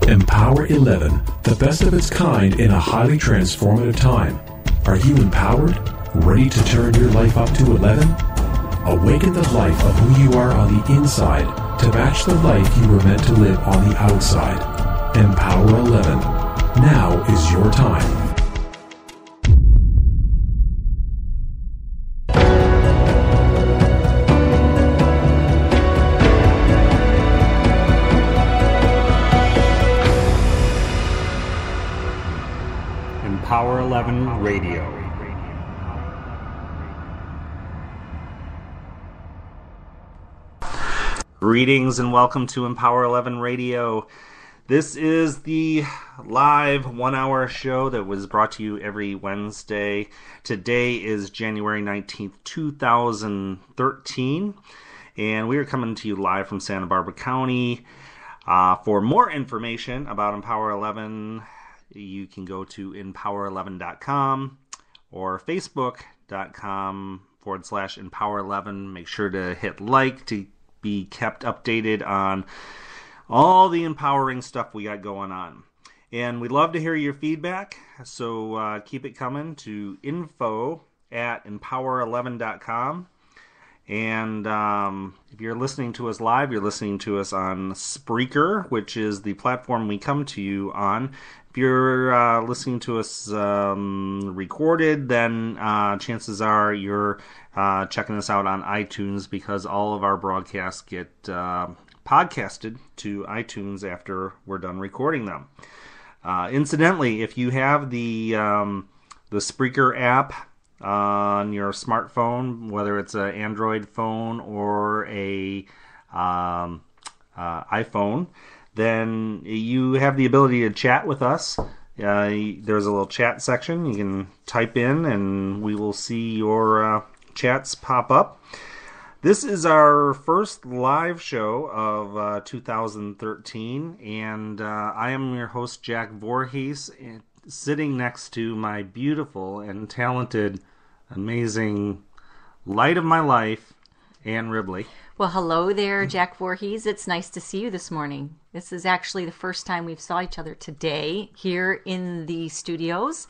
Empower 11, the best of its kind in a highly transformative time. Are you empowered? Ready to turn your life up to 11? Awaken the life of who you are on the inside to match the life you were meant to live on the outside. Empower 11. Now is your time. Empower 11 Radio. Greetings and welcome to Empower 11 Radio. This is the live 1-hour show that was brought to you every Wednesday. Today is January 19th, 2013, and we are coming to you live from Santa Barbara County. For more information about Empower 11, you can go to empower11.com or facebook.com/empower11. Make sure to hit like to be kept updated on all the empowering stuff we got going on. And we'd love to hear your feedback, so keep it coming to info@empower11.com. And if you're listening to us live, you're listening to us on Spreaker, which is the platform we come to you on. If you're listening to us recorded, then chances are you're checking us out on iTunes, because all of our broadcasts get podcasted to iTunes after we're done recording them. Incidentally, if you have the Spreaker app on your smartphone, whether it's an Android phone or a iPhone, then you have the ability to chat with us. There's a little chat section. You can type in and we will see your chats pop up. This is our first live show of 2013, and I am your host, Jack Voorhees, sitting next to my beautiful and talented, amazing light of my life, Ann Ribley. Well, hello there, Jack Voorhees. It's nice to see you this morning. This is actually the first time we've saw each other today here in the studios,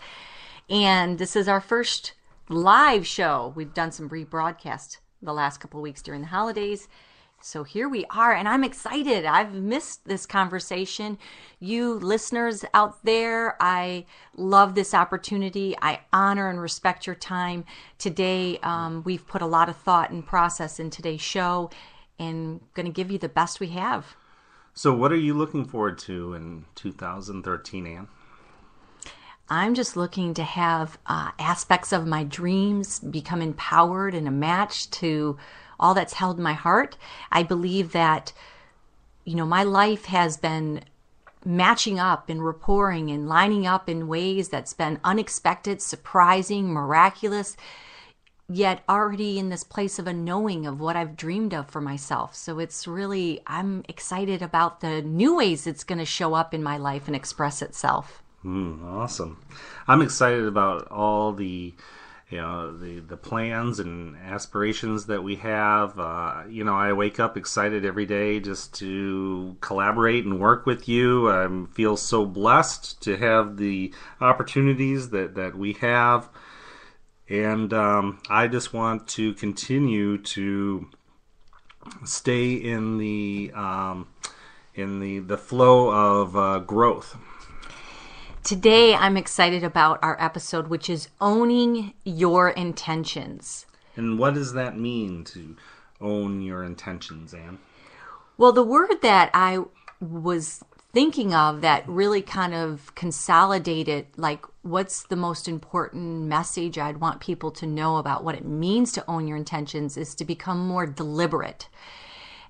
and this is our first live show. We've done some rebroadcast the last couple of weeks during the holidays. So here we are, and I'm excited. I've missed this conversation. You listeners out there, I love this opportunity. I honor and respect your time. Today, we've put a lot of thought and process in today's show, and going to give you the best we have. So what are you looking forward to in 2013, Ann? I'm just looking to have aspects of my dreams become empowered and a match to all that's held in my heart. I believe that, my life has been matching up and rapporting and lining up in ways that's been unexpected, surprising, miraculous, yet already in this place of a knowing of what I've dreamed of for myself. So I'm excited about the new ways it's going to show up in my life and express itself. Awesome. I'm excited about all the plans and aspirations that we have. I wake up excited every day just to collaborate and work with you. I feel so blessed to have the opportunities that we have. And I just want to continue to stay in the flow of growth. Today, I'm excited about our episode, which is owning your intentions. And what does that mean, to own your intentions, Ann? Well, the word that I was thinking of that really kind of consolidated, like, what's the most important message I'd want people to know about what it means to own your intentions, is to become more deliberate.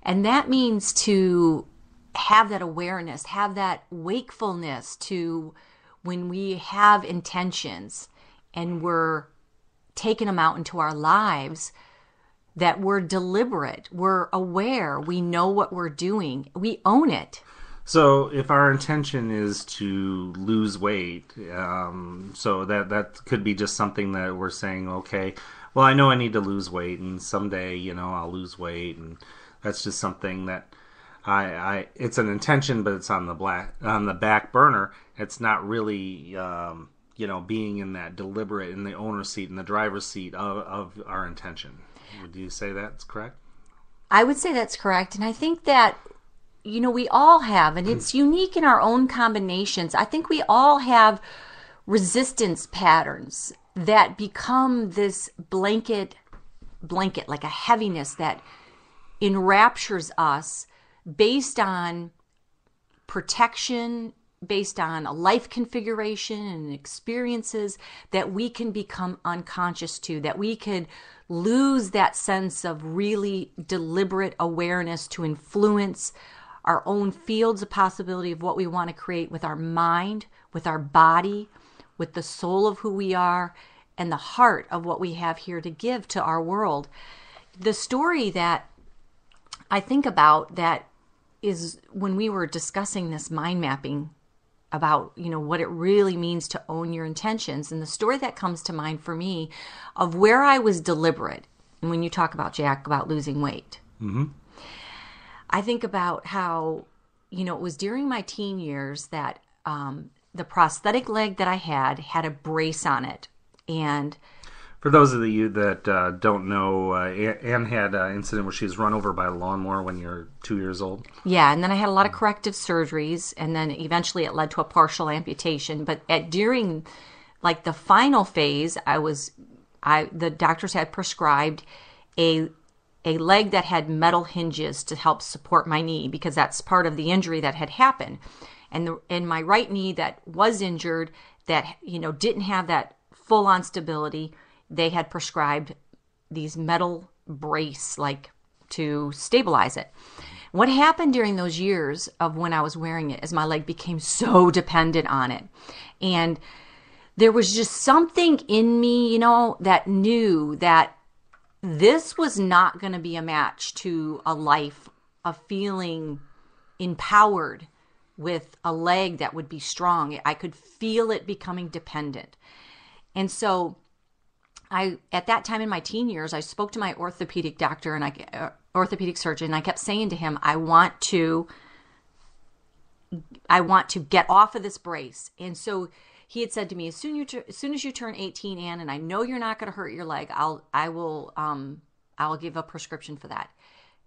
And that means to have that awareness, have that wakefulness to when we have intentions and we're taking them out into our lives, that we're deliberate, we're aware, we know what we're doing, we own it. So if our intention is to lose weight, so that could be just something that we're saying, okay, well, I know I need to lose weight, and someday, I'll lose weight, and that's just something that it's an intention, but it's on the back burner. It's not really being in that deliberate, in the owner's seat, in the driver's seat of our intention. Would you say that's correct? I would say that's correct, and I think that we all have, and it's unique in our own combinations. I think we all have resistance patterns that become this blanket, like a heaviness that enraptures us based on protection, based on a life configuration and experiences that we can become unconscious to, that we could lose that sense of really deliberate awareness to influence our own fields of possibility of what we want to create with our mind, with our body, with the soul of who we are, and the heart of what we have here to give to our world. The story that I think about that is when we were discussing this mind mapping about, what it really means to own your intentions. And the story that comes to mind for me of where I was deliberate, and when you talk about, Jack, about losing weight, I think about how, it was during my teen years that the prosthetic leg that I had a brace on it. And for those of you that don't know, Anne had an incident where she was run over by a lawnmower when you're 2 years old. Yeah, and then I had a lot of corrective surgeries, and then eventually it led to a partial amputation. But during the final phase, the doctors had prescribed a leg that had metal hinges to help support my knee, because that's part of the injury that had happened. And in my right knee that was injured, that didn't have that full-on stability, they had prescribed these metal brace to stabilize it. What happened during those years of when I was wearing it is my leg became so dependent on it. And there was just something in me, that knew that this was not going to be a match to a life of feeling empowered with a leg that would be strong. I could feel it becoming dependent. And so at that time in my teen years, I spoke to my orthopedic doctor and orthopedic surgeon, and I kept saying to him, I want to get off of this brace. And so he had said to me, as soon as you turn 18, Ann, and I know you're not going to hurt your leg, I will give a prescription for that.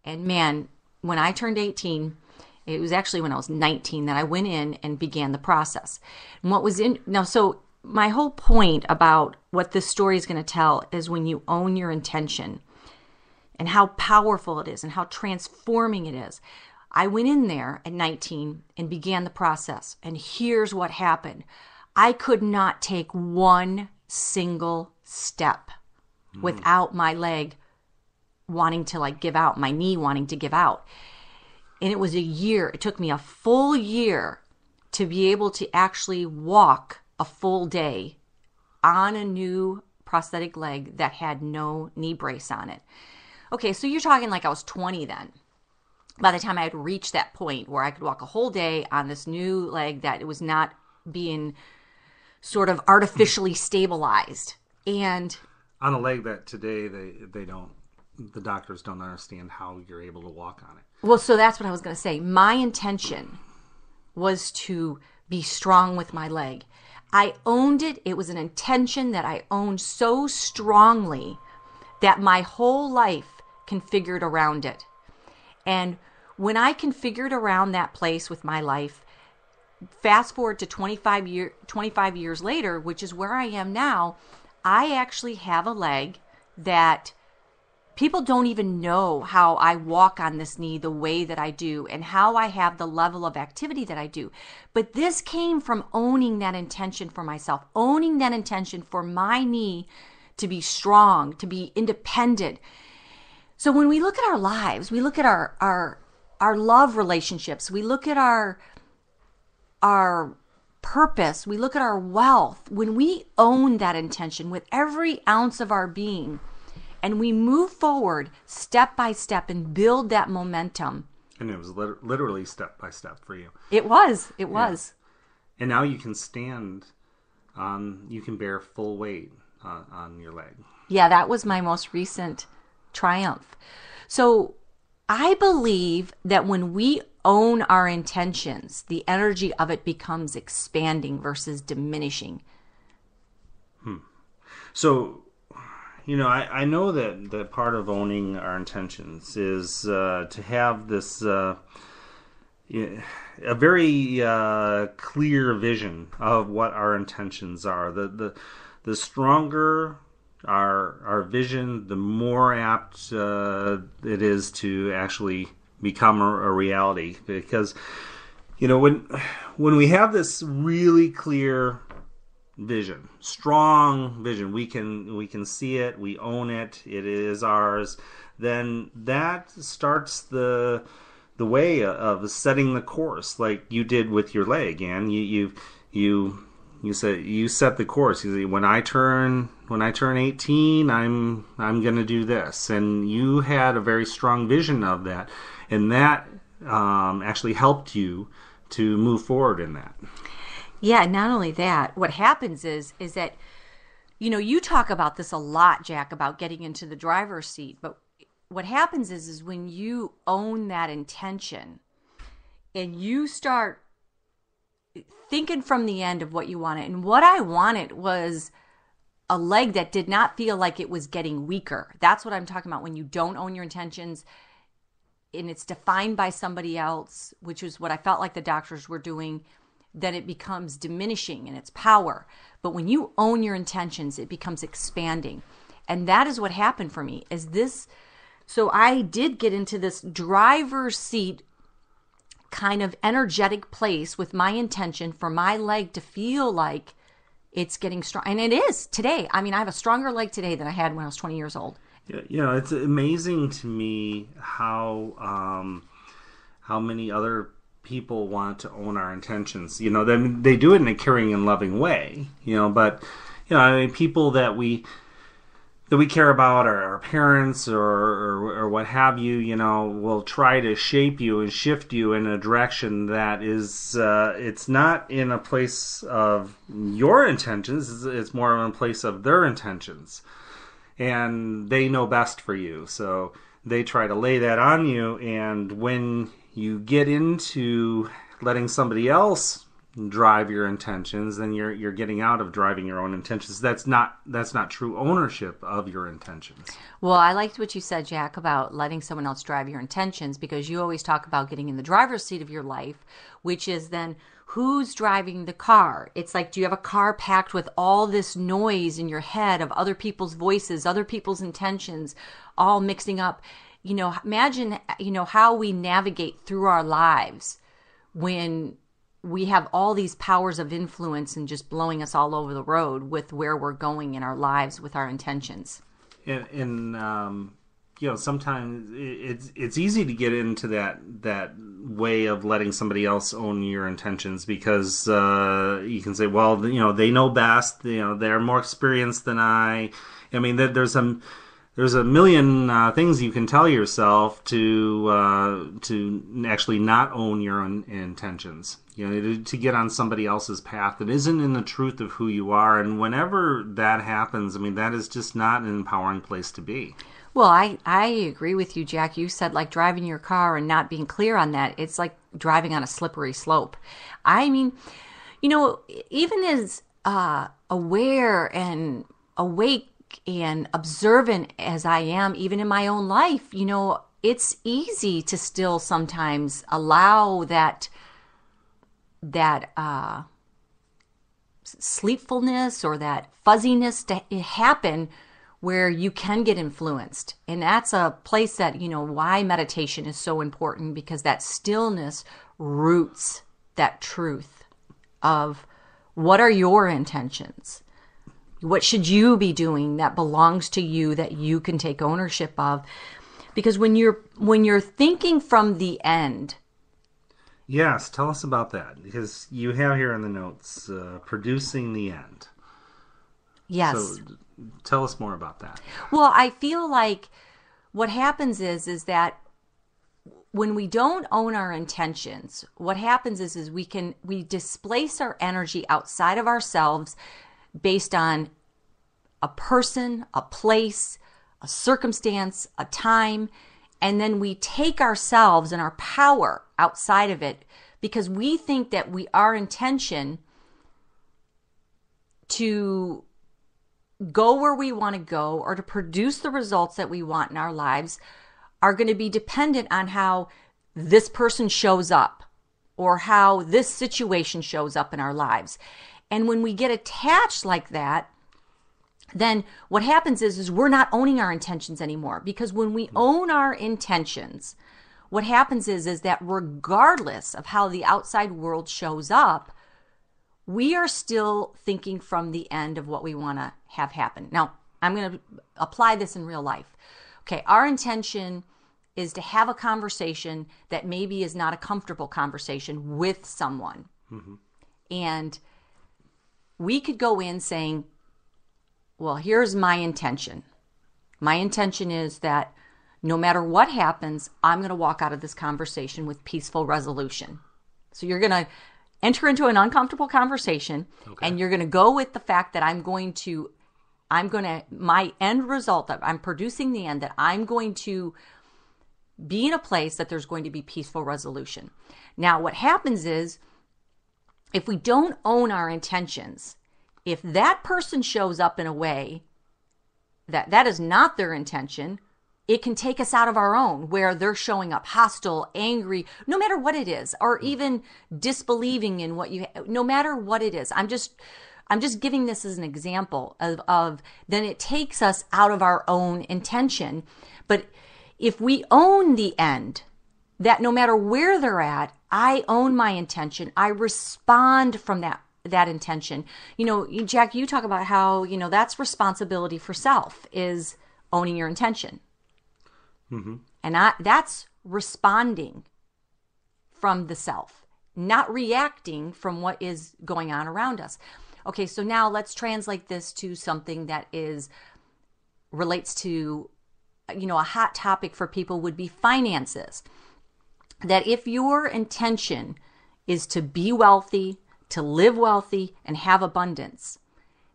And man, when I turned 18, it was actually when I was 19 that I went in and began the process. And so my whole point about what this story is going to tell is when you own your intention and how powerful it is and how transforming it is. I went in there at 19 and began the process. And here's what happened. I could not take one single step without my leg wanting to give out, my knee wanting to give out. And it was a year. It took me a full year to be able to actually walk a full day on a new prosthetic leg that had no knee brace on it. Okay, so you're talking I was 20 then. By the time I had reached that point where I could walk a whole day on this new leg that it was not being sort of artificially stabilized. And on a leg that today the doctors don't understand how you're able to walk on it. Well, so that's what I was going to say. My intention was to be strong with my leg. I owned it. It was an intention that I owned so strongly that my whole life configured around it. And when I configured around that place with my life, fast forward to 25 years later, which is where I am now, I actually have a leg that people don't even know how I walk on this knee the way that I do and how I have the level of activity that I do. But this came from owning that intention for myself, owning that intention for my knee to be strong, to be independent. So when we look at our lives, we look at our love relationships, we look at our purpose, we look at our wealth. When we own that intention with every ounce of our being, and we move forward step by step and build that momentum. And it was literally step by step for you. It was. And now you can stand you can bear full weight on your leg. Yeah, that was my most recent triumph. So I believe that when we own our intentions, the energy of it becomes expanding versus diminishing. So, I know that part of owning our intentions is to have this a very clear vision of what our intentions are. The stronger our vision, the more apt it is to actually become a reality. Because when we have this really clear vision, strong vision, we can see it, we own it, it is ours, then that starts the way of setting the course, like you did with your leg. And you set the course. You say, when I turn 18, I'm going to do this, and you had a very strong vision of that, and that actually helped you to move forward in that. Yeah, not only that, what happens is that, you talk about this a lot, Jack, about getting into the driver's seat, but what happens is when you own that intention and you start thinking from the end of what you wanted, and what I wanted was a leg that did not feel like it was getting weaker. That's what I'm talking about when you don't own your intentions and it's defined by somebody else, which is what I felt like the doctors were doing, that it becomes diminishing in its power. But when you own your intentions, it becomes expanding. And that is what happened for me, is this. So I did get into this driver's seat kind of energetic place with my intention for my leg to feel like it's getting strong. And it is today. I mean, I have a stronger leg today than I had when I was 20 years old. Yeah, it's amazing to me how many other people want to own our intentions. They do it in a caring and loving way. But people that we care about, or our parents, or what have you, will try to shape you and shift you in a direction that is, it's not in a place of your intentions. It's more in a place of their intentions, and they know best for you. So they try to lay that on you, and when you get into letting somebody else drive your intentions, then you're getting out of driving your own intentions. That's not true ownership of your intentions. Well, I liked what you said, Jack, about letting someone else drive your intentions, because you always talk about getting in the driver's seat of your life, which is then who's driving the car. It's like, do you have a car packed with all this noise in your head of other people's voices, other people's intentions, all mixing up? Imagine, how we navigate through our lives when we have all these powers of influence and just blowing us all over the road with where we're going in our lives with our intentions. And sometimes it's easy to get into that way of letting somebody else own your intentions, because you can say, well, they know best. They're more experienced than I. I mean, there's a million things you can tell yourself to actually not own your own intentions. To get on somebody else's path that isn't in the truth of who you are. And whenever that happens, I mean, that is just not an empowering place to be. Well, I agree with you, Jack. You said like driving your car and not being clear on that. It's like driving on a slippery slope. I mean, even as aware and awake and observant as I am, even in my own life, it's easy to still sometimes allow that sleepfulness or that fuzziness to happen, where you can get influenced. And that's a place that, why meditation is so important, because that stillness roots that truth of what are your intentions? What should you be doing that belongs to you, that you can take ownership of? Because when you're thinking from the end. Yes, tell us about that, because you have here in the notes, producing the end. Yes. So tell us more about that. Well, I feel like what happens is that when we don't own our intentions, what happens is we displace our energy outside of ourselves based on a person, a place, a circumstance, a time, And then we take ourselves and our power outside of it because we think that our intention to go where we want to go or to produce the results that we want in our lives are going to be dependent on how this person shows up or how this situation shows up in our lives. And when we get attached like that, then what happens is we're not owning our intentions anymore. Because when we own our intentions, what happens is that regardless of how the outside world shows up, we are still thinking from the end of what we want to have happen. Now, I'm going to apply this in real life. Okay, our intention is to have a conversation that maybe is not a comfortable conversation with someone. Mm-hmm. And we could go in saying, well, here's my intention. My intention is that no matter what happens, I'm going to walk out of this conversation with peaceful resolution. So you're going to enter into an uncomfortable conversation, and you're going to go with the fact that my end result, that I'm producing the end, that I'm going to be in a place that there's going to be peaceful resolution. Now, what happens is, if we don't own our intentions, if that person shows up in a way that is not their intention, it can take us out of our own, where they're showing up hostile, angry, no matter what it is, or even disbelieving in what no matter what it is. I'm just giving this as an example of then it takes us out of our own intention. But if we own the end, that no matter where they're at, I own my intention. I respond from that intention. Jack, you talk about how, that's responsibility for self, is owning your intention. Mm-hmm. And that's responding from the self, not reacting from what is going on around us. Okay, so now let's translate this to something that relates to, a hot topic for people would be finances. That if your intention is to be wealthy, to live wealthy, and have abundance,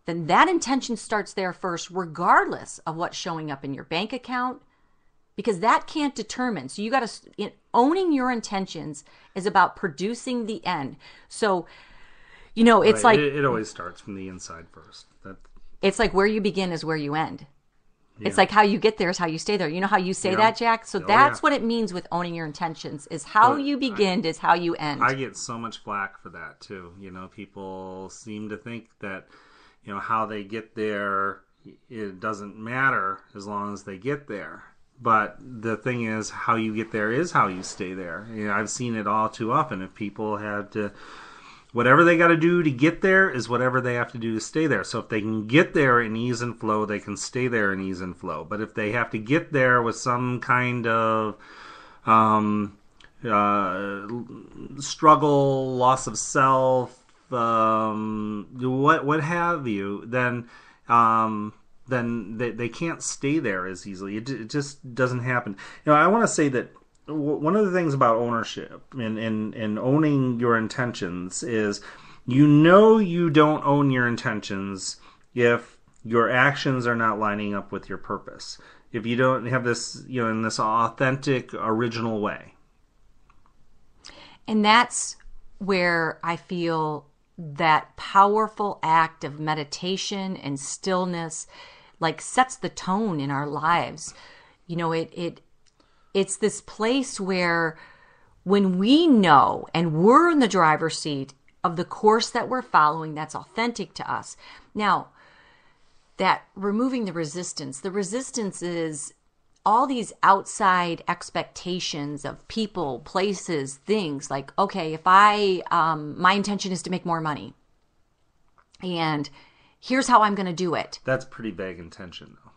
then that intention starts there first, regardless of what's showing up in your bank account, because that can't determine. So you got to, owning your intentions is about producing the end. So, it's right. like it always starts from the inside first. It's like where you begin is where you end. Yeah. It's like how you get there is how you stay there. You know how you say that, Jack? So that's what it means with owning your intentions, is how you begin is how you end. I get so much flack for that too. People seem to think that, how they get there, it doesn't matter as long as they get there. But the thing is, how you get there is how you stay there. I've seen it all too often. If people had to, whatever they got to do to get there is whatever they have to do to stay there. So if they can get there in ease and flow, they can stay there in ease and flow. But if they have to get there with some kind of struggle, loss of self, what have you, then they can't stay there as easily. It just doesn't happen. I want to say that one of the things about ownership and owning your intentions is, you don't own your intentions if your actions are not lining up with your purpose. If you don't have this, in this authentic, original way. And that's where I feel that powerful act of meditation and stillness sets the tone in our lives. It's this place where when we know and we're in the driver's seat of the course that we're following that's authentic to us. Now, that removing the resistance is all these outside expectations of people, places, things. Like, okay, if my intention is to make more money, and here's how I'm going to do it. That's pretty vague intention, though.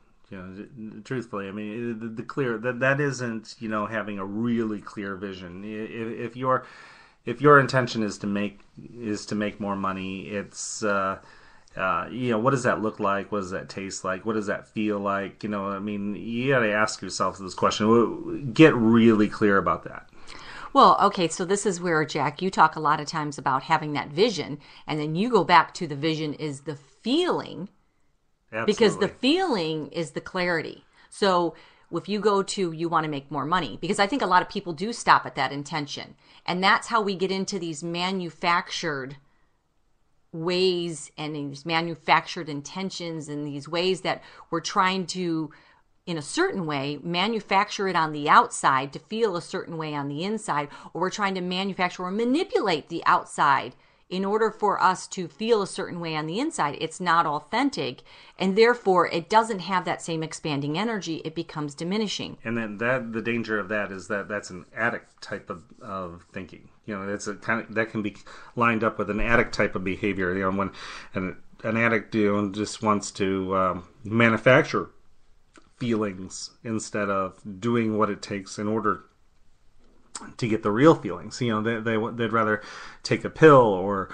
Truthfully, I mean, the clear that isn't, having a really clear vision. If your intention is to make more money, it's what does that look like? What does that taste like? What does that feel like? You got to ask yourself this question. Get really clear about that. Well, okay, so this is where, Jack, you talk a lot of times about having that vision, and then you go back to the vision is the feeling. Absolutely. Because the feeling is the clarity. So if you go to, you want to make more money, because I think a lot of people do stop at that intention. And that's how we get into these manufactured ways and these manufactured intentions and these ways that we're trying to, in a certain way, manufacture it on the outside to feel a certain way on the inside, or we're trying to manufacture or manipulate the outside in order for us to feel a certain way on the inside. It's not authentic, and therefore it doesn't have that same expanding energy. It becomes diminishing. And then the danger of that is that that's an addict type of thinking. It's a kind of, that can be lined up with an addict type of behavior. When an addict just wants to manufacture feelings instead of doing what it takes in order to get the real feelings. They'd rather take a pill or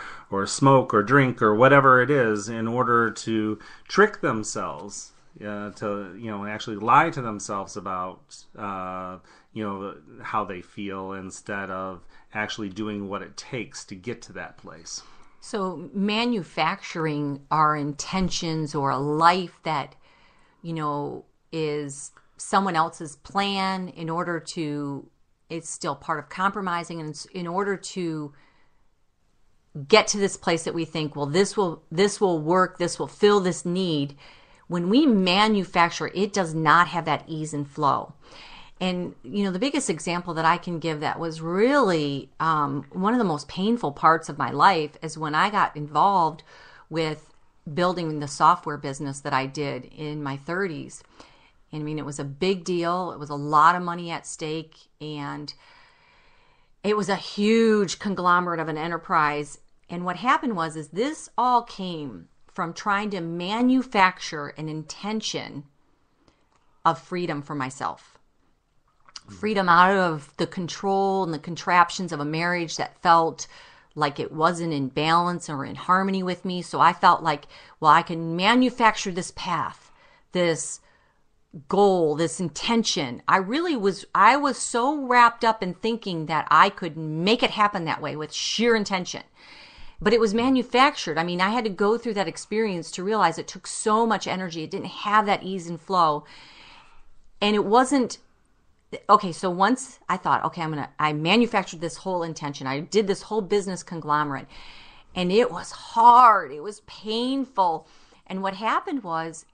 smoke or drink or whatever it is in order to trick themselves, to actually lie to themselves about how they feel, instead of actually doing what it takes to get to that place. So manufacturing our intentions or a life that is someone else's plan in order to, it's still part of compromising, and in order to get to this place that we think, well, this will work, this will fill this need. When we manufacture, it does not have that ease and flow. And the biggest example that I can give that was really one of the most painful parts of my life is when I got involved with building the software business that I did in my 30s. I mean, it was a big deal. It was a lot of money at stake, and it was a huge conglomerate of an enterprise. And what happened is this all came from trying to manufacture an intention of freedom for myself. Freedom out of the control and the contraptions of a marriage that felt like it wasn't in balance or in harmony with me. So I felt like, well, I can manufacture this path, this goal, this intention. I was so wrapped up in thinking that I could make it happen that way with sheer intention. But it was manufactured. I mean, I had to go through that experience to realize it took so much energy. It didn't have that ease and flow. And it wasn't, okay, so once I thought, okay, I manufactured this whole intention. I did this whole business conglomerate. And it was hard. It was painful. And what happened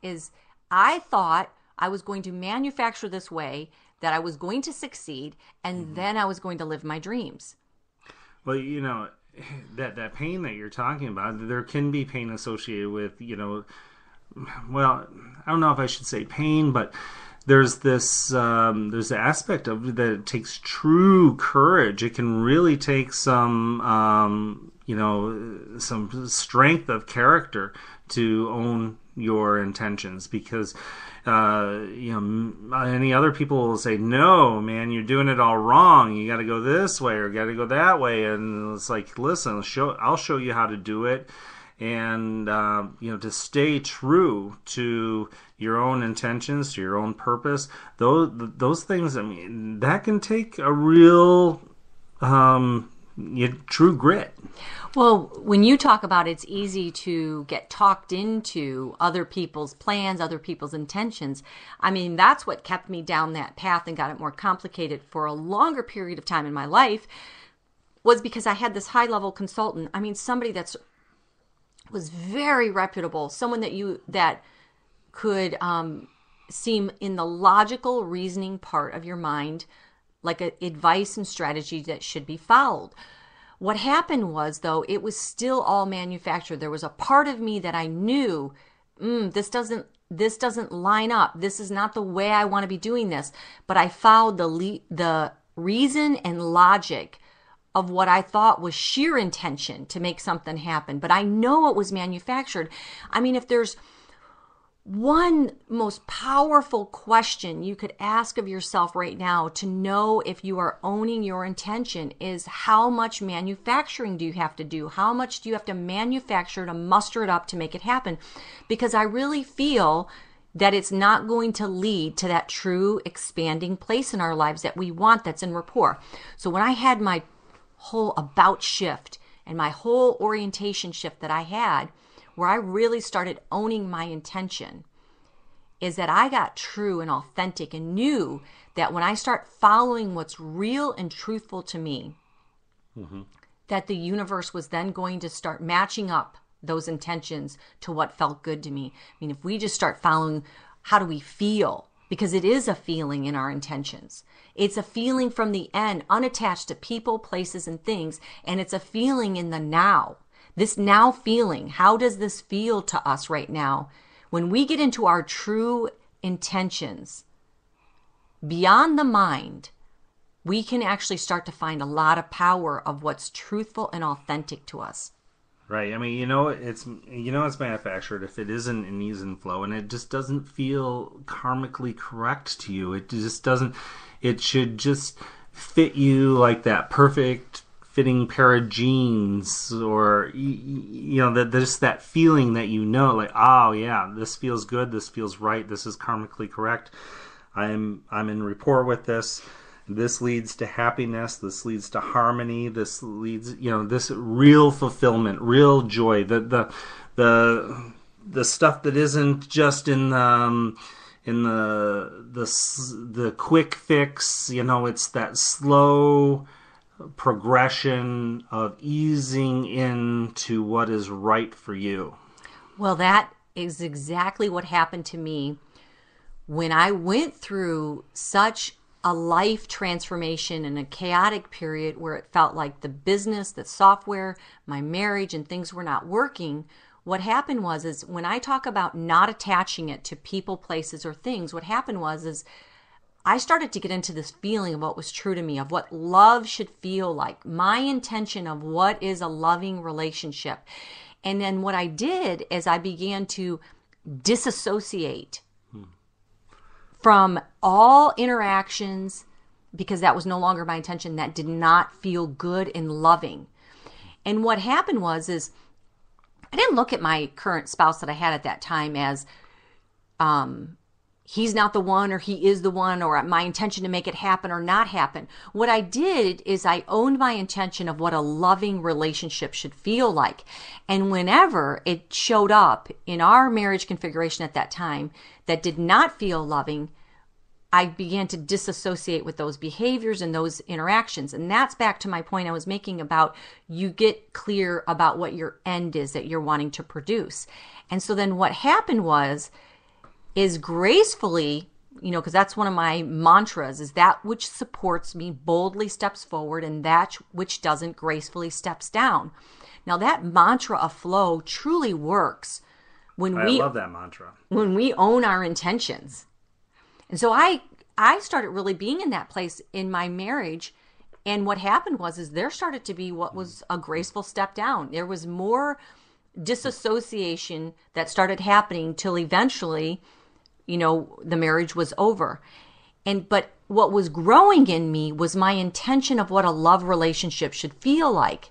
is I thought I was going to manufacture this way, that I was going to succeed, and then I was going to live my dreams. Well, that pain that you're talking about, there can be pain associated with, well, I don't know if I should say pain, but there's there's the aspect of that it takes true courage. It can really take some strength of character to own your intentions, because any other people will say, no, man, you're doing it all wrong. You got to go this way or you got to go that way. And it's like, listen, I'll show you how to do it. And, to stay true to your own intentions, to your own purpose, those things, I mean, that can take a real true grit. Well, when you talk about it's easy to get talked into other people's plans, other people's intentions, I mean, that's what kept me down that path and got it more complicated for a longer period of time in my life, was because I had this high-level consultant. I mean, somebody was very reputable, someone that could seem in the logical reasoning part of your mind like advice and strategy that should be followed. What happened was, though, it was still all manufactured. There was a part of me that I knew, this doesn't line up. This is not the way I want to be doing this. But I followed the reason and logic of what I thought was sheer intention to make something happen. But I know it was manufactured. I mean, if there's one most powerful question you could ask of yourself right now to know if you are owning your intention is, how much manufacturing do you have to do? How much do you have to manufacture to muster it up to make it happen? Because I really feel that it's not going to lead to that true expanding place in our lives that we want, that's in rapport. So when I had my whole about shift and my whole orientation shift that I had, where I really started owning my intention, is that I got true and authentic and knew that when I start following what's real and truthful to me, that the universe was then going to start matching up those intentions to what felt good to me. I mean, if we just start following, how do we feel? Because it is a feeling in our intentions. It's a feeling from the end, unattached to people, places, and things. And it's a feeling in the now. This now feeling, how does this feel to us right now? When we get into our true intentions, beyond the mind, we can actually start to find a lot of power of what's truthful and authentic to us. Right. I mean, it's manufactured if it isn't in ease and flow, and it just doesn't feel karmically correct to you. It just doesn't. It should just fit you like that perfect fitting pair of jeans, or just that feeling that like, oh yeah, this feels good. This feels right. This is karmically correct. I'm in rapport with this. This leads to happiness. This leads to harmony. This leads, this real fulfillment, real joy. The stuff that isn't just in the quick fix. It's that slow progression of easing into what is right for you. Well, that is exactly what happened to me when I went through such a life transformation in a chaotic period where it felt like the business, the software, my marriage, and things were not working. What happened is when I talk about not attaching it to people, places, or things, what happened is I started to get into this feeling of what was true to me, of what love should feel like, my intention of what is a loving relationship. And then what I did is I began to disassociate from all interactions, because that was no longer my intention, that did not feel good and loving. And what happened is I didn't look at my current spouse that I had at that time as he's not the one, or he is the one, or my intention to make it happen or not happen. What I did is I owned my intention of what a loving relationship should feel like. And whenever it showed up in our marriage configuration at that time that did not feel loving, I began to disassociate with those behaviors and those interactions. And that's back to my point I was making about you get clear about what your end is that you're wanting to produce. And so then what happened is gracefully, because that's one of my mantras, is that which supports me boldly steps forward, and that which doesn't gracefully steps down. Now that mantra of flow truly works I love that mantra. When we own our intentions. And so I started really being in that place in my marriage. And what happened is there started to be what was a graceful step down. There was more disassociation that started happening till eventually, the marriage was over. But what was growing in me was my intention of what a love relationship should feel like.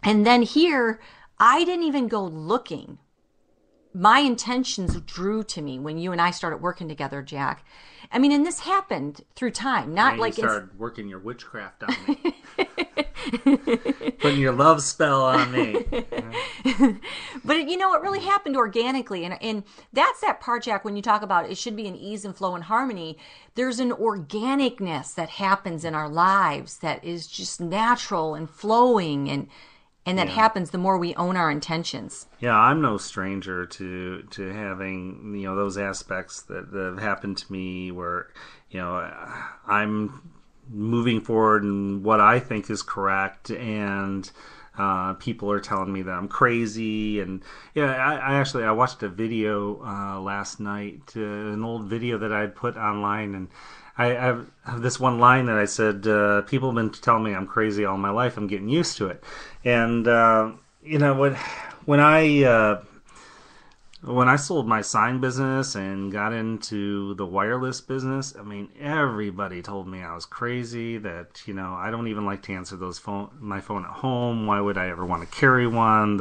And then here, I didn't even go looking. My intentions drew to me when you and I started working together, Jack. I mean, and this happened through time, not and like you started working your witchcraft on me, putting your love spell on me. But it really happened organically, and that's that part, Jack. When you talk about it should be an ease and flow and harmony, there's an organicness that happens in our lives that is just natural and flowing, and that happens the more we own our intentions. Yeah, I'm no stranger to having those aspects that have happened to me where I'm moving forward in what I think is correct, and people are telling me that I'm crazy. And I watched a video last night, an old video that I'd put online, and I have this one line that I said, people have been telling me I'm crazy all my life. I'm getting used to it. And, when I sold my sign business and got into the wireless business, I mean, everybody told me I was crazy, that, I don't even like to answer my phone at home. Why would I ever want to carry one?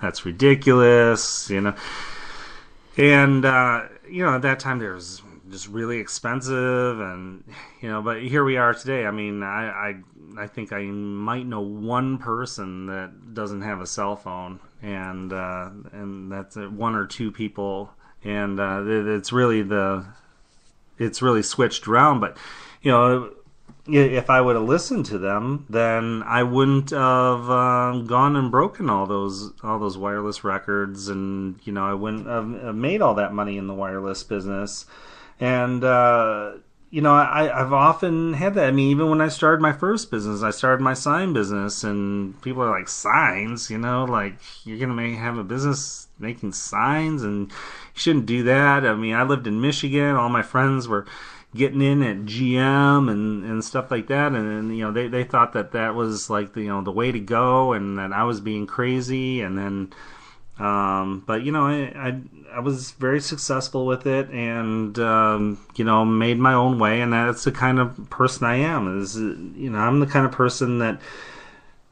That's ridiculous, And, at that time there was just really expensive, and but here we are today. I mean, I think I might know one person that doesn't have a cell phone, and that's one or two people and it's really switched around. But if I would have listened to them, then I wouldn't have gone and broken all those wireless records, and I wouldn't have made all that money in the wireless business. And I've often had that. I mean, even when I started my first business, I started my sign business, and people are like, signs, like you're gonna have a business making signs, and you shouldn't do that. I mean, I lived in Michigan. All my friends were getting in at GM and stuff like that, and they thought that was like the way to go, and that I was being crazy. And then but I was very successful with it, and made my own way, and that's the kind of person I am. I'm the kind of person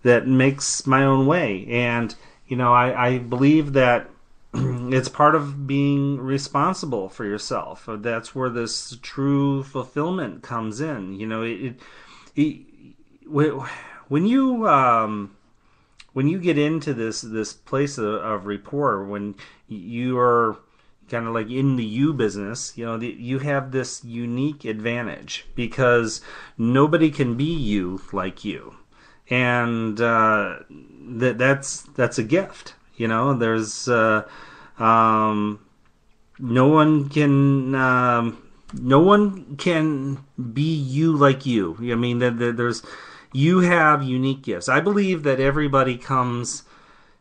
that makes my own way, and I believe that it's part of being responsible for yourself. That's where this true fulfillment comes in. When you get into this place of rapport, when you are kind of like in the you business, you have this unique advantage because nobody can be you like you, and that's a gift. There's no one can be you like you. I mean, you have unique gifts. I believe that everybody comes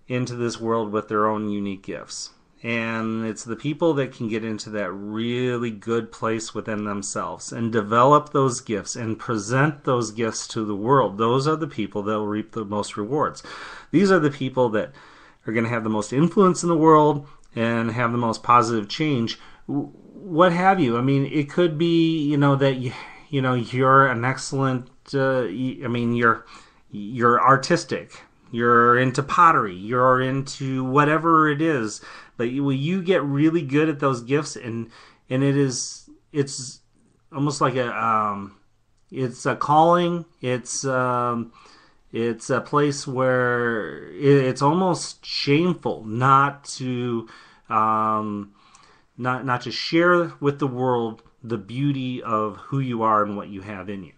into this world with their own unique gifts. And it's the people that can get into that really good place within themselves and develop those gifts and present those gifts to the world. Those are the people that will reap the most rewards. These are the people that are going to have the most influence in the world and have the most positive change. What have you? I mean, it could be, that you're an excellent. You're artistic. You're into pottery. You're into whatever it is. But you get really good at those gifts, and it's almost like it's a calling. It's a place where it's almost shameful not to not to share with the world the beauty of who you are and what you have in you.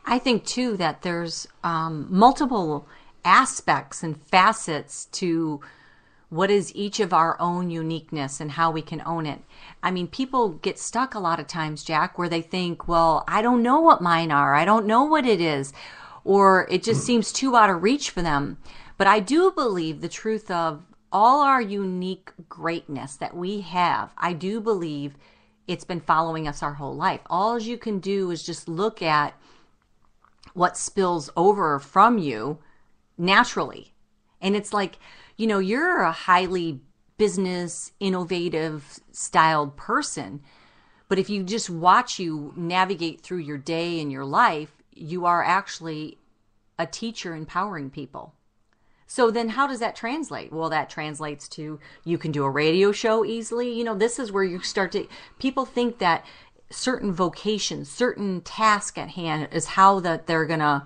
I think too that there's multiple aspects and facets to what is each of our own uniqueness and how we can own it. I mean, people get stuck a lot of times, Jack, where they think, well, I don't know what mine are. I don't know what it is. Or it just seems too out of reach for them. But I do believe the truth of all our unique greatness that we have, I do believe it's been following us our whole life. All you can do is just look at what spills over from you naturally. And it's like, you're a highly business, innovative styled person. But if you just watch you navigate through your day and your life, you are actually a teacher empowering people. So then how does that translate? Well, that translates to you can do a radio show easily. This is where you start to, people think that certain vocations, certain task at hand is how that they're going to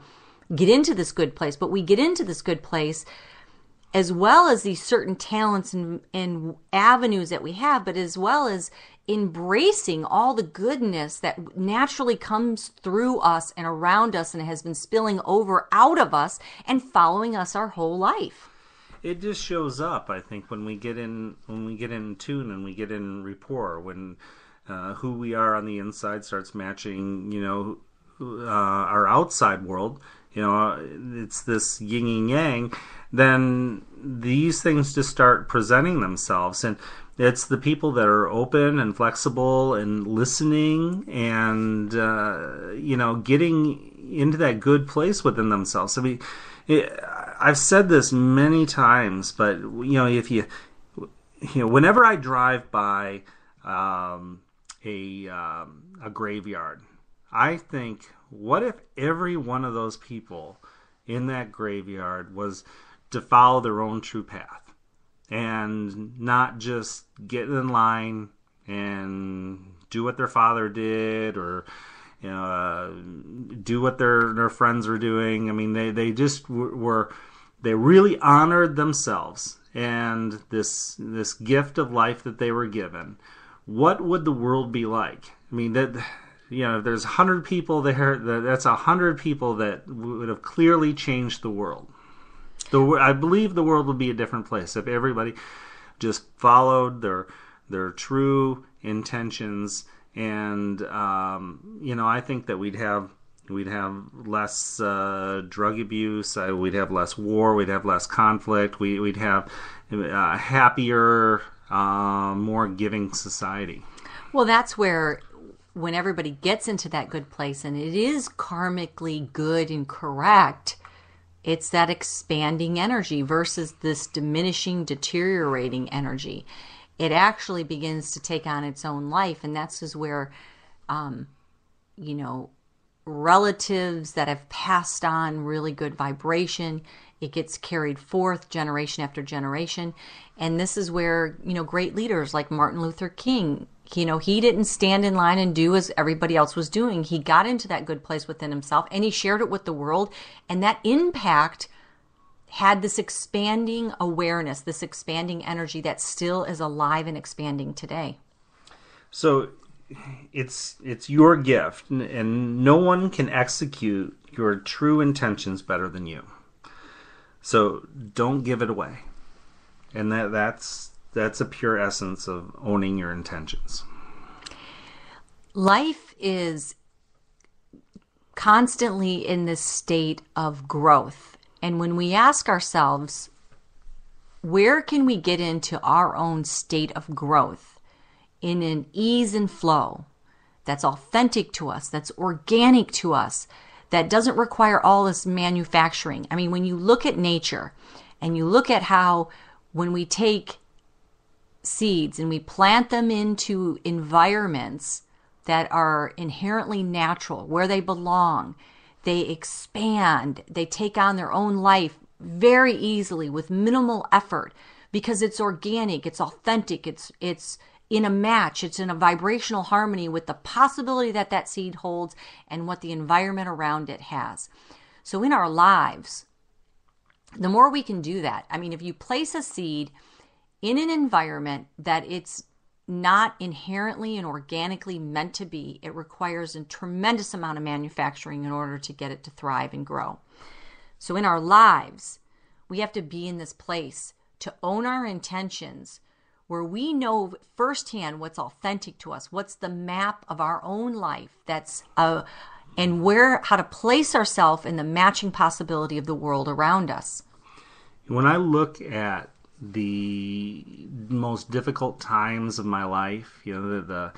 get into this good place. But we get into this good place as well as these certain talents and avenues that we have, but as well as embracing all the goodness that naturally comes through us and around us and has been spilling over out of us and following us our whole life. It just shows up, I think, when we get in tune and we get in rapport, when who we are on the inside starts matching, our outside world. It's this yin and yang. Then these things just start presenting themselves, and it's the people that are open and flexible and listening and getting into that good place within themselves. I mean, I've said this many times, but if whenever I drive by a graveyard, I think, what if every one of those people in that graveyard was to follow their own true path and not just get in line and do what their father did or do what their friends were doing. I mean, they just they really honored themselves and this gift of life that they were given what would the world be like? I mean, that, if there's 100 people there, that's 100 people that would have clearly changed the world. I believe the world would be a different place if everybody just followed their true intentions. And I think that we'd have less drug abuse. We'd have less war. We'd have less conflict. We'd have a happier, more giving society. Well, that's where, when everybody gets into that good place and it is karmically good and correct, it's that expanding energy versus this diminishing, deteriorating energy. It actually begins to take on its own life, and that's just where, relatives that have passed on really good vibration, it gets carried forth generation after generation. And this is where, great leaders like Martin Luther King, he didn't stand in line and do as everybody else was doing. He got into that good place within himself and he shared it with the world. And that impact had this expanding awareness, this expanding energy that still is alive and expanding today. So it's your gift, and no one can execute your true intentions better than you. So don't give it away. And that's a pure essence of owning your intentions. Life is constantly in this state of growth. And when we ask ourselves, where can we get into our own state of growth in an ease and flow that's authentic to us, that's organic to us, that doesn't require all this manufacturing? I mean, when you look at nature and you look at how when we take seeds and we plant them into environments that are inherently natural, where they belong, they expand, they take on their own life very easily with minimal effort because it's organic, it's authentic, it's in a match, it's in a vibrational harmony with the possibility that that seed holds and what the environment around it has. So in our lives, the more we can do that, I mean, if you place a seed in an environment that it's not inherently and organically meant to be, it requires a tremendous amount of manufacturing in order to get it to thrive and grow. So in our lives, we have to be in this place to own our intentions, where we know firsthand what's authentic to us, what's the map of our own life, and how to place ourselves in the matching possibility of the world around us. When I look at the most difficult times of my life, the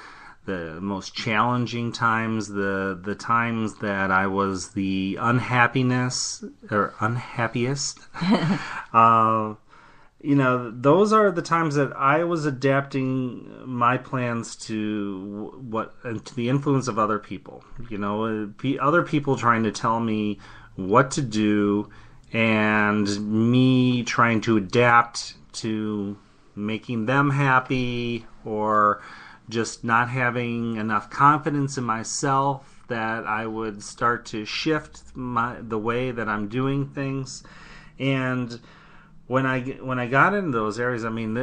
most challenging times, the times that I was the unhappiest, those are the times that I was adapting my plans to the influence of other people. Other people trying to tell me what to do, and me trying to adapt to making them happy, or just not having enough confidence in myself that I would start to shift the way that I'm doing things. And when I got into those areas, I mean,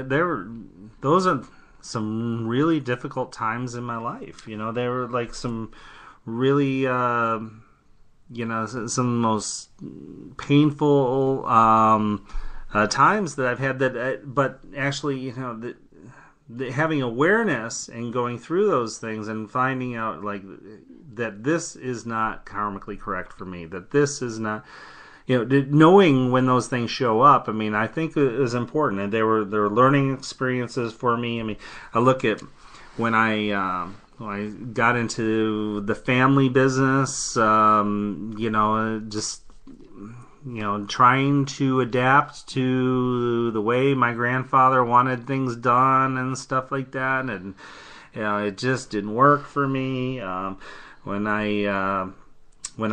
those are some really difficult times in my life. They were like some really some most painful times that I've had. But actually, having awareness and going through those things and finding out that this is not karmically correct for me, that this is not. Knowing when those things show up, I mean, I think is important, and they were learning experiences for me. I mean, I look at when I got into the family business, trying to adapt to the way my grandfather wanted things done and stuff like that, and it just didn't work for me. When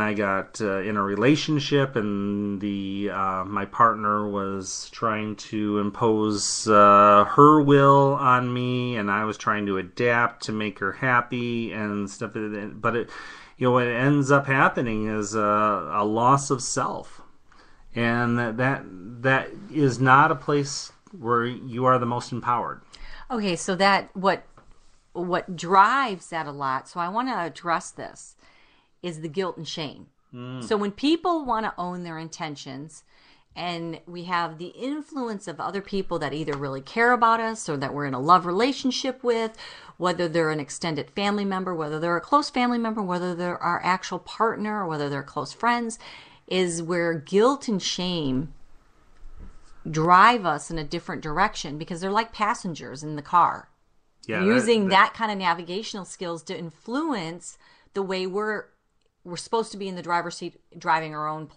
I got in a relationship and my partner was trying to impose her will on me, and I was trying to adapt to make her happy and stuff. But what ends up happening is a loss of self, and that is not a place where you are the most empowered. Okay, so what what drives that a lot, so I want to address this, is the guilt and shame. So when people want to own their intentions, and we have the influence of other people that either really care about us or that we're in a love relationship with, whether they're an extended family member, whether they're a close family member, whether they're our actual partner, or whether they're close friends, is where guilt and shame drive us in a different direction, because they're like passengers in the car. Yeah, Using that kind of navigational skills to influence the way we're supposed to be in the driver's seat, driving our own,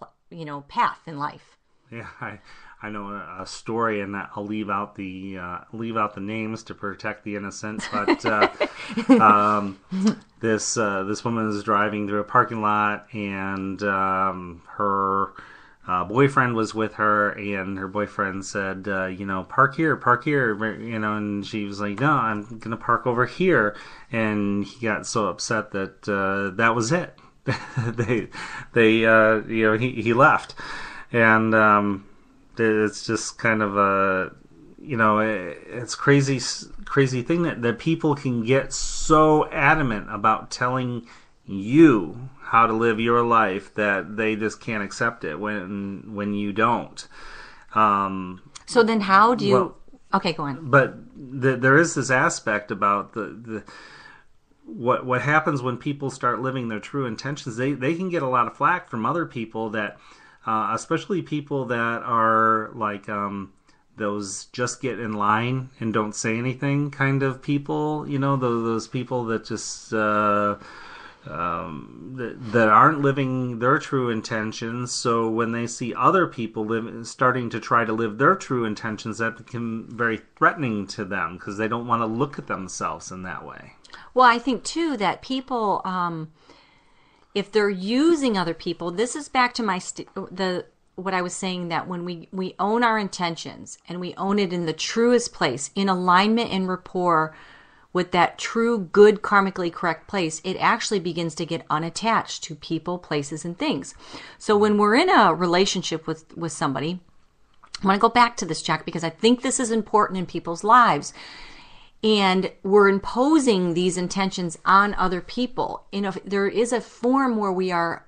path in life. Yeah, I know a story, and I'll leave out the names to protect the innocent. But this woman is driving through a parking lot, and her boyfriend was with her, and her boyfriend said, park here, and she was like, no, I'm gonna park over here, and he got so upset that that was it. He left. And it's just kind of it's crazy thing that people can get so adamant about telling you how to live your life that they just can't accept it when you don't. So then how do you... okay, go on. But there is this aspect about what happens when people start living their true intentions. They can get a lot of flack from other people that... especially people that are like those just get in line and don't say anything kind of people, those people that just that aren't living their true intentions. So when they see other people starting to try to live their true intentions, that become very threatening to them, because they don't want to look at themselves in that way. Well, I think too that people... if they're using other people, this is back to what I was saying, that when we own our intentions and we own it in the truest place, in alignment and rapport with that true, good, karmically correct place, it actually begins to get unattached to people, places, and things. So when we're in a relationship with somebody, I want to go back to this, Jack, because I think this is important in people's lives. And we're imposing these intentions on other people. There is a form where we are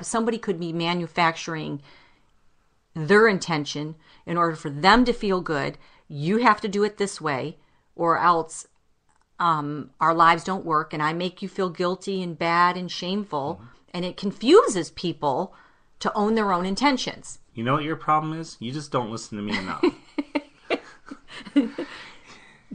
somebody could be manufacturing their intention in order for them to feel good. You have to do it this way, or else our lives don't work, and I make you feel guilty and bad and shameful. Mm-hmm. And it confuses people to own their own intentions. You know what your problem is? You just don't listen to me enough.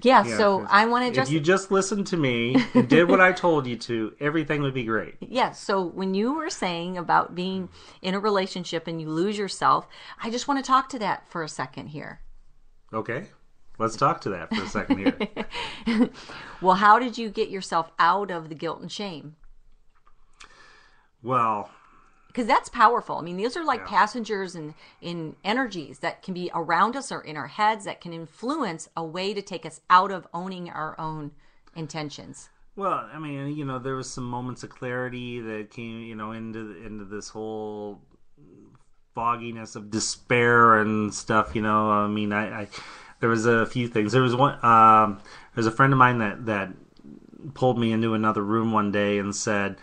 Yeah, so I want to if you just listened to me and did what I told you to, everything would be great. Yeah, so when you were saying about being in a relationship and you lose yourself, I just want to talk to that for a second here. Okay, let's talk to that for a second here. Well, how did you get yourself out of the guilt and shame? Well... because that's powerful. I mean, these are like passengers in energies that can be around us or in our heads that can influence a way to take us out of owning our own intentions. Well, I mean, there was some moments of clarity that came, into this whole fogginess of despair and stuff. I mean, I there was a few things. There was one. There's a friend of mine that pulled me into another room one day and said,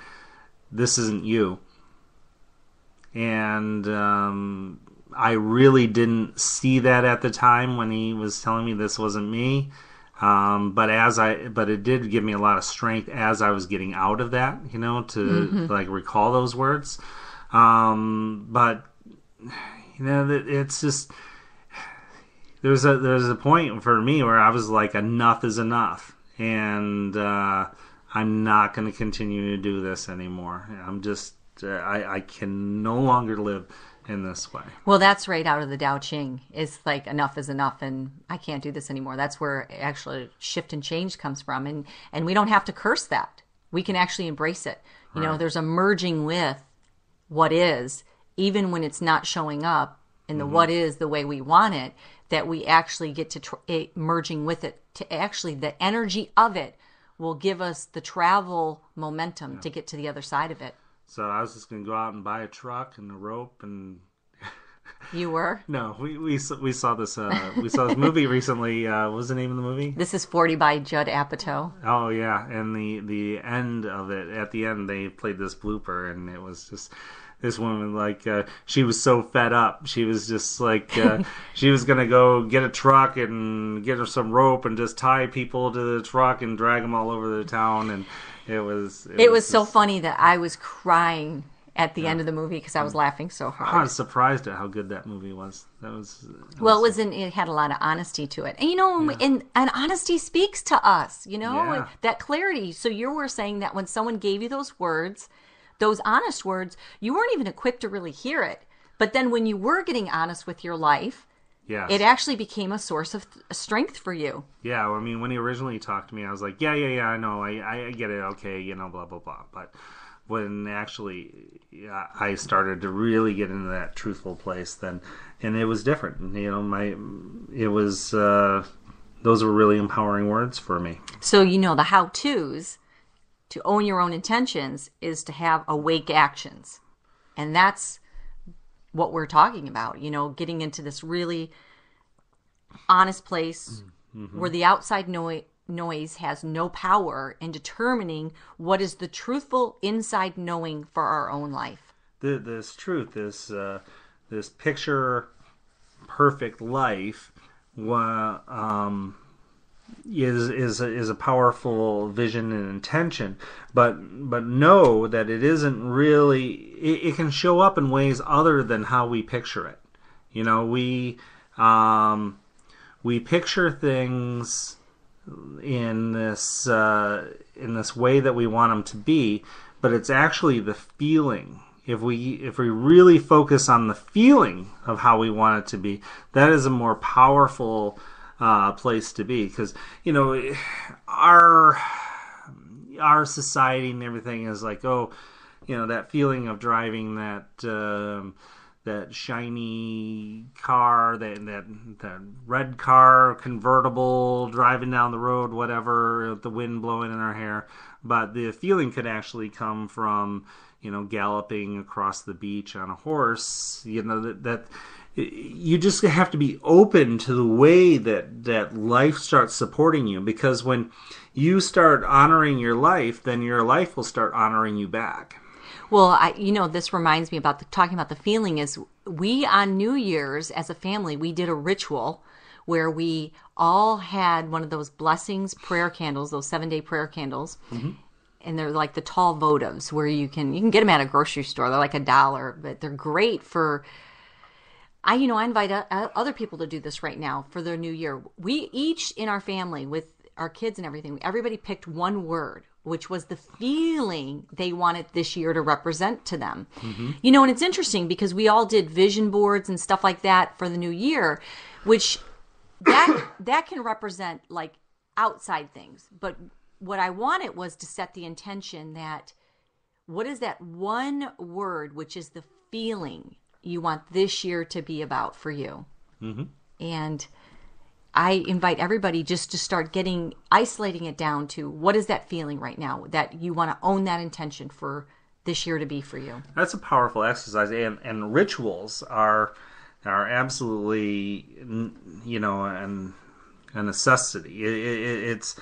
"This isn't you." And I really didn't see that at the time when he was telling me this wasn't me. But it did give me a lot of strength as I was getting out of that, to like recall those words. But it's just there's a point for me where I was like, enough is enough, and I'm not going to continue to do this anymore. I'm just. I can no longer live in this way. Well, that's right out of the Tao Ching. It's like enough is enough, and I can't do this anymore. That's where actually shift and change comes from, and we don't have to curse that. We can actually embrace it. There's a merging with what is, even when it's not showing up in the what is the way we want it. That we actually get to merging with it. To actually, the energy of it will give us the travel momentum to get to the other side of it. So I was just going to go out and buy a truck and a rope and You were? No, we saw this movie recently. What was the name of the movie? This is 40 by Judd Apatow. Oh yeah, and the end of it, at the end they played this blooper, and it was just this woman, like, she was so fed up. She was just like, she was gonna go get a truck and get her some rope and just tie people to the truck and drag them all over the town, and it was so funny that I was crying at the end of the movie because I was laughing so hard. I was surprised at how good that movie was. It had a lot of honesty to it. And, and honesty speaks to us, that clarity. So you were saying that when someone gave you those words, those honest words, you weren't even equipped to really hear it. But then when you were getting honest with your life, yes, it actually became a source of strength for you. Yeah, I mean, when he originally talked to me, I was like, yeah, I know, I get it, okay, blah, blah, blah. But when actually I started to really get into that truthful place, then, and it was different. Those were really empowering words for me. So, the how-tos to own your own intentions is to have awake actions. And that's what we're talking about, getting into this really honest place where the outside noise has no power in determining what is the truthful inside knowing for our own life. This truth, this picture perfect life, is a powerful vision and intention, but know that it isn't really. It can show up in ways other than how we picture it. We picture things in this way that we want them to be, but it's actually the feeling. If we really focus on the feeling of how we want it to be, that is a more powerful place to be, because our society and everything is like, that feeling of driving that shiny car, that red car convertible, driving down the road, whatever, with the wind blowing in our hair. But the feeling could actually come from galloping across the beach on a horse. That you just have to be open to the way that life starts supporting you, because when you start honoring your life, then your life will start honoring you back. Well, this reminds me about talking about the feeling is we on New Year's as a family, we did a ritual where we all had one of those blessings prayer candles, those 7-day prayer candles. Mm-hmm. And they're like the tall votives where you can get them at a grocery store. They're like $1, but they're great for. I invite other people to do this right now for their new year. We each in our family with our kids and everything, everybody picked one word, which was the feeling they wanted this year to represent to them. Mm-hmm. And it's interesting because we all did vision boards and stuff like that for the new year, which that can represent like outside things. But what I wanted was to set the intention that what is that one word, which is the feeling you want this year to be about for you. Mm-hmm. And I invite everybody just to start isolating it down to what is that feeling right now that you want to own that intention for this year to be for you. That's a powerful exercise, and rituals are absolutely, a necessity. It's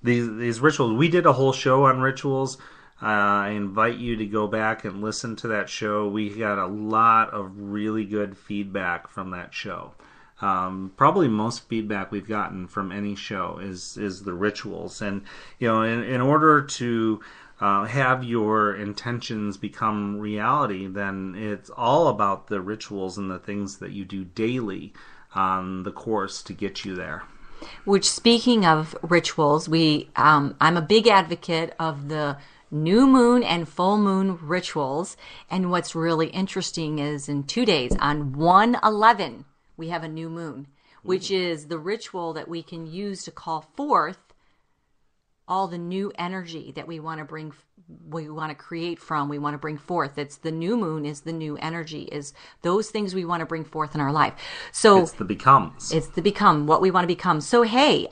these rituals. We did a whole show on rituals. I invite you to go back and listen to that show. We got a lot of really good feedback from that show. Probably most feedback we've gotten from any show is the rituals. And, in order to have your intentions become reality, then it's all about the rituals and the things that you do daily on the course to get you there. Which, speaking of rituals, I'm a big advocate of the new moon and full moon rituals. And what's really interesting is in 2 days, on 1/11, we have a new moon, which is the ritual that we can use to call forth all the new energy that we want to bring, we want to create from, we want to bring forth. It's the new moon is the new energy, is those things we want to bring forth in our life. So it's the becomes. It's the become, what we want to become. So, hey,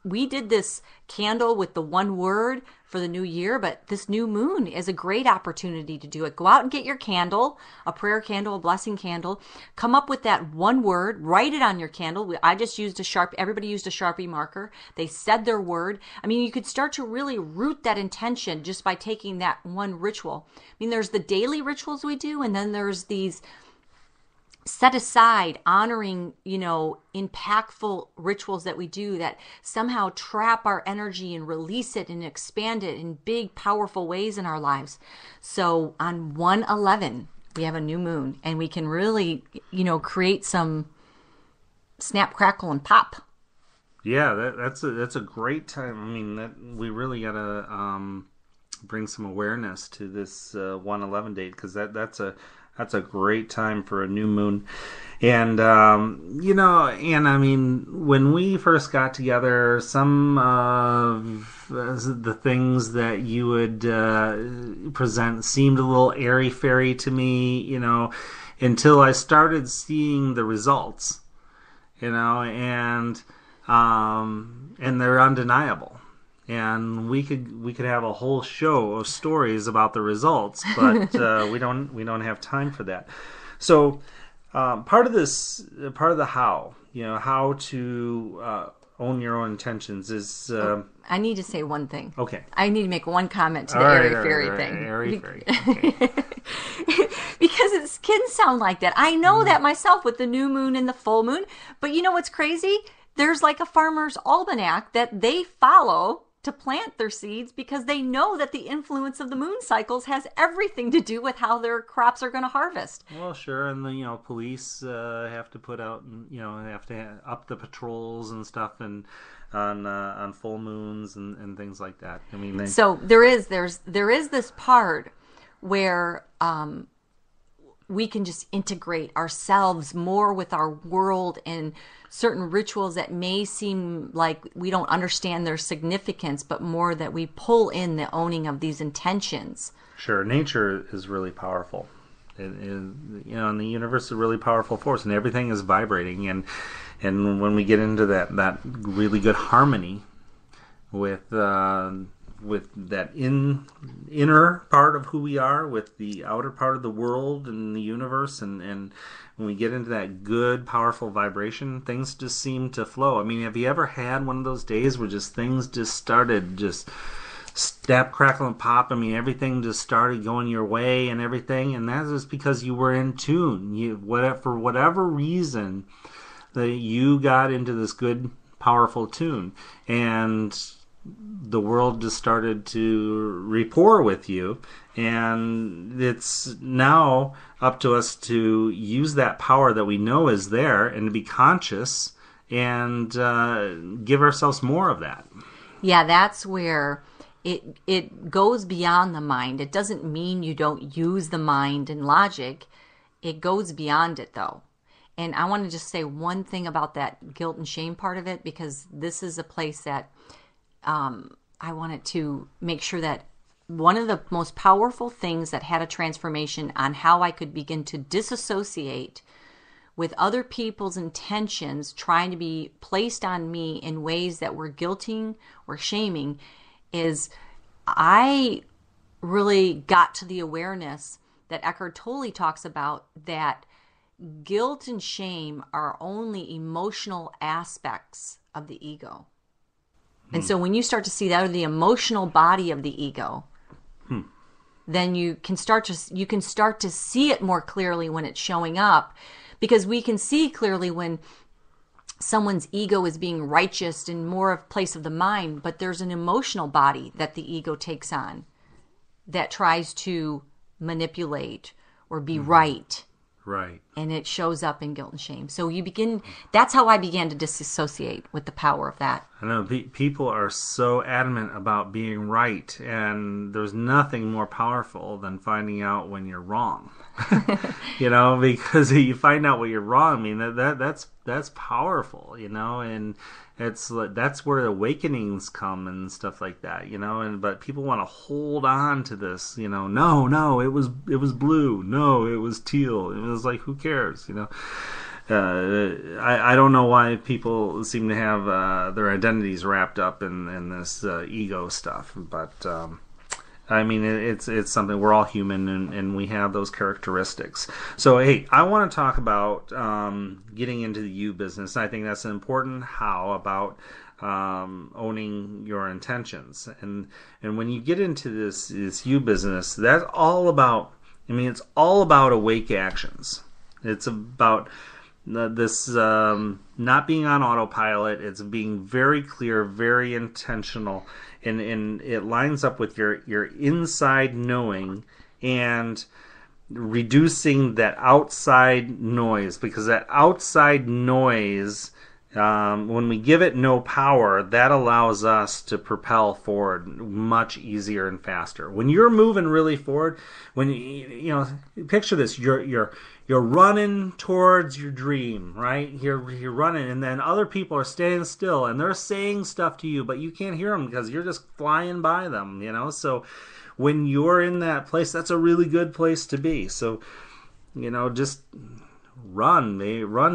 we did this candle with the one word for the new year, but this new moon is a great opportunity to do it. Go out and get your candle, a prayer candle, a blessing candle. Come up with that one word, write it on your candle. I just used everybody used a Sharpie marker. They said their word. I mean, you could start to really root that intention just by taking that one ritual. I mean, there's the daily rituals we do, and then there's these set aside, honoring, impactful rituals that we do that somehow trap our energy and release it and expand it in big, powerful ways in our lives. So on 1/11, we have a new moon, and we can really, create some snap, crackle, and pop. Yeah, that's a great time. I mean, we really gotta bring some awareness to this 1/11 date, because that's a great time for a new moon. And, and I mean, when we first got together, some of the things that you would present seemed a little airy-fairy to me, until I started seeing the results, and they're undeniable. And we could have a whole show of stories about the results, but we don't have time for that. So part of the how to own your own intentions is. I need to say one thing. Okay. I need to make one comment to the airy-fairy thing. Airy-fairy. Okay. Because it can sound like that. I know that myself with the new moon and the full moon. But you know what's crazy? There's like a farmer's almanac that they follow to plant their seeds, because they know that the influence of the moon cycles has everything to do with how their crops are going to harvest. Well, sure, and the police have to put out, have to up the patrols and stuff, and on full moons and things like that. I mean, so there is this part where we can just integrate ourselves more with our world, and certain rituals that may seem like we don't understand their significance, but more that we pull in the owning of these intentions. Sure, nature is really powerful. And the universe is a really powerful force, and everything is vibrating. And when we get into that really good harmony with that inner part of who we are, with the outer part of the world and the universe, and when we get into that good, powerful vibration, things just seem to flow. I mean, have you ever had one of those days where things just started just snap, crackle, and pop? I mean, everything just started going your way and everything, and that is because you were in tune. For whatever reason, that you got into this good, powerful tune, and the world just started to rapport with you, and it's now up to us to use that power that we know is there, and to be conscious and give ourselves more of that. Yeah, that's where it goes beyond the mind. It doesn't mean you don't use the mind and logic. It goes beyond it, though. And I want to just say one thing about that guilt and shame part of it, because this is a place that I wanted to make sure that one of the most powerful things that had a transformation on how I could begin to disassociate with other people's intentions trying to be placed on me in ways that were guilting or shaming is I really got to the awareness that Eckhart Tolle talks about, that guilt and shame are only emotional aspects of the ego. And so when you start to see that, or the emotional body of the ego, then you can start to see it more clearly when it's showing up, because we can see clearly when someone's ego is being righteous and more of place of the mind, but there's an emotional body that the ego takes on that tries to manipulate or be right. Right. And it shows up in guilt and shame. So that's how I began to disassociate with the power of that. I know people are so adamant about being right, and there's nothing more powerful than finding out when you're wrong. Because you find out when you're wrong, I mean, that's powerful, and that's where awakenings come and stuff like that, but people want to hold on to this, no, it was blue, no, it was teal. It was like, who cares, I don't know why people seem to have their identities wrapped up in this ego stuff, but I mean, it's something. We're all human, and we have those characteristics. So, hey, I want to talk about getting into the you business. I think that's important. How about owning your intentions? And when you get into this you business, that's all about. I mean, it's all about awake actions. It's about this not being on autopilot. It's being very clear, very intentional. And it lines up with your inside knowing and reducing that outside noise, because that outside noise, when we give it no power, that allows us to propel forward much easier and faster. When you're moving really forward, when you know, picture this, you're running towards your dream, right? You're running, and then other people are standing still, and they're saying stuff to you, but you can't hear them because you're just flying by them, you know? So when you're in that place, that's a really good place to be. So, you know, just run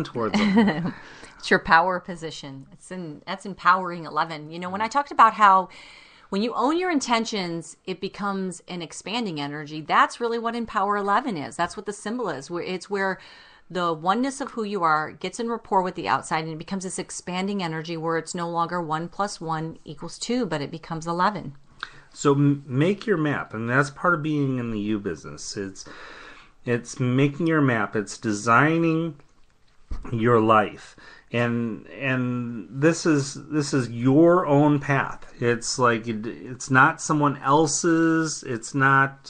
towards them. It's your power position. That's empowering 11. You know, when I talked about how when you own your intentions, it becomes an expanding energy. That's really what Empower 11 is. That's what the symbol is. It's where the oneness of who you are gets in rapport with the outside, and it becomes this expanding energy where it's no longer 1 + 1 = 2, but it becomes 11. So make your map, and that's part of being in the you business. It's making your map. It's designing your life. And this is your own path. It's like it's not someone else's. It's not.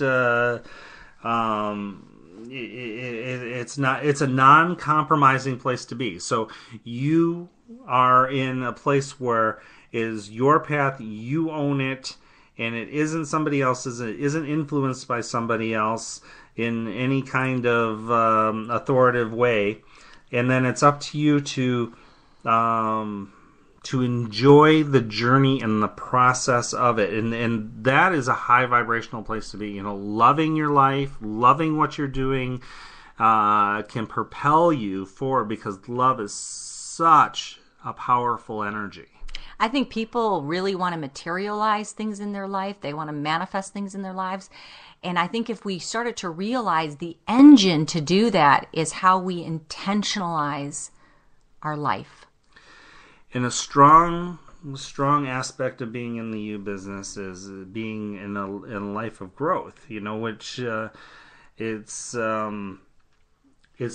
It's a non-compromising place to be. So you are in a place where it is your path. You own it, and it isn't somebody else's. It isn't influenced by somebody else in any kind of authoritative way. And then it's up to you to enjoy the journey and the process of it, and that is a high vibrational place to be. You know, loving your life, loving what you're doing, can propel you forward, because love is such a powerful energy. I think people really want to materialize things in their life. They want to manifest things in their lives. And I think if we started to realize the engine to do that is how we intentionalize our life. And a strong aspect of being in the you business is being in a life of growth, you know, which it's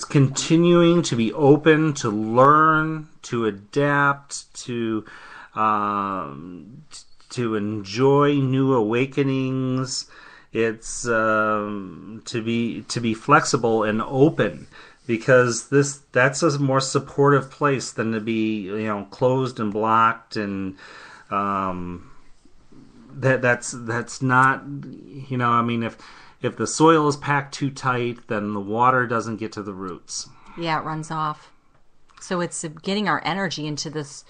continuing to be open, to learn, to adapt, to enjoy new awakenings. It's to be flexible and open, because that's a more supportive place than to be, you know, closed and blocked, and that's not, you know, I mean, if the soil is packed too tight, then the water doesn't get to the roots. Yeah, it runs off. So it's getting our energy into this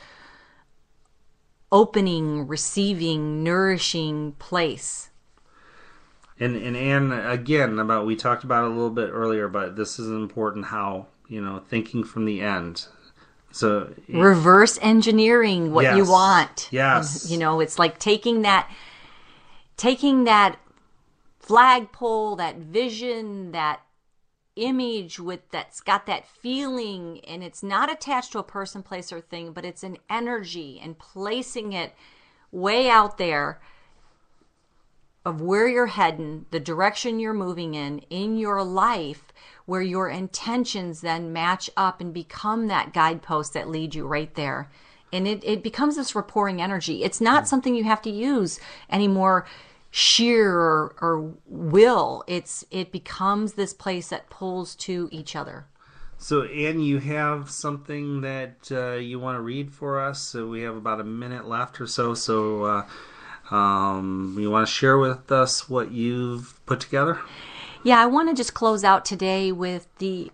opening, receiving, nourishing place. And again, we talked about it a little bit earlier, but this is important, how, you know, thinking from the end. So reverse engineering what you want. Yes. And, you know, it's like taking that flagpole, that vision, that image that's got that feeling, and it's not attached to a person, place, or thing, but it's an energy, and placing it way out there of where you're heading, the direction you're moving in your life, where your intentions then match up and become that guidepost that lead you right there. And it becomes this rapporting energy. It's not something you have to use anymore, sheer or will. It becomes this place that pulls to each other. So, Ann, you have something that you want to read for us? So we have about a minute left or so. So you want to share with us what you've put together? Yeah, I want to just close out today with the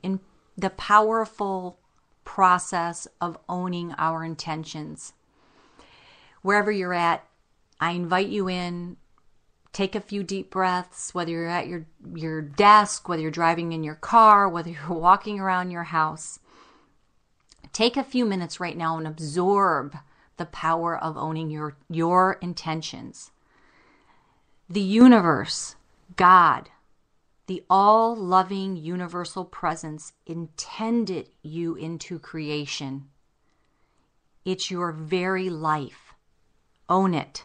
powerful process of owning our intentions. Wherever you're at, I invite you in. Take a few deep breaths, whether you're at your desk, whether you're driving in your car, whether you're walking around your house. Take a few minutes right now and absorb the power of owning your intentions. The universe, God, the all-loving universal presence intended you into creation. It's your very life. Own it.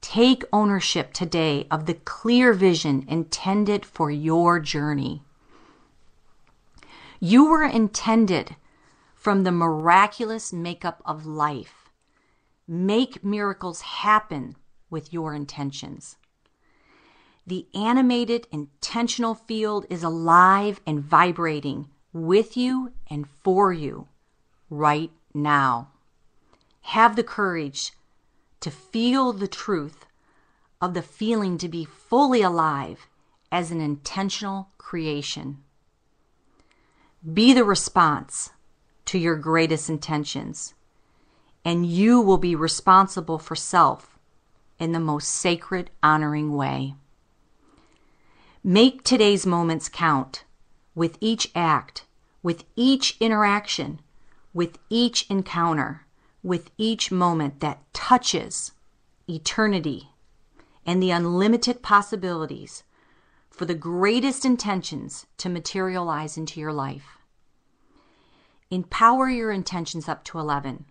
Take ownership today of the clear vision intended for your journey. You were intended from the miraculous makeup of life. Make miracles happen with your intentions. The animated, intentional field is alive and vibrating with you and for you right now. Have the courage to feel the truth of the feeling to be fully alive as an intentional creation. Be the response to your greatest intentions, and you will be responsible for self in the most sacred, honoring way. Make today's moments count with each act, with each interaction, with each encounter, with each moment that touches eternity and the unlimited possibilities for the greatest intentions to materialize into your life. Empower your intentions up to 11,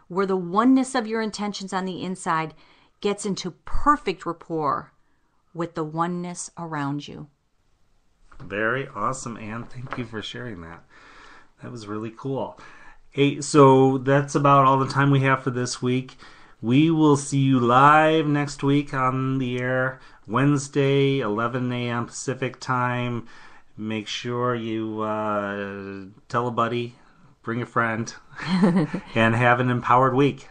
where the oneness of your intentions on the inside gets into perfect rapport with the oneness around you. Very awesome, Anne. Thank you for sharing that. That was really cool. Hey, so that's about all the time we have for this week. We will see you live next week on the air, Wednesday, 11 a.m. Pacific time. Make sure you tell a buddy, bring a friend, and have an empowered week.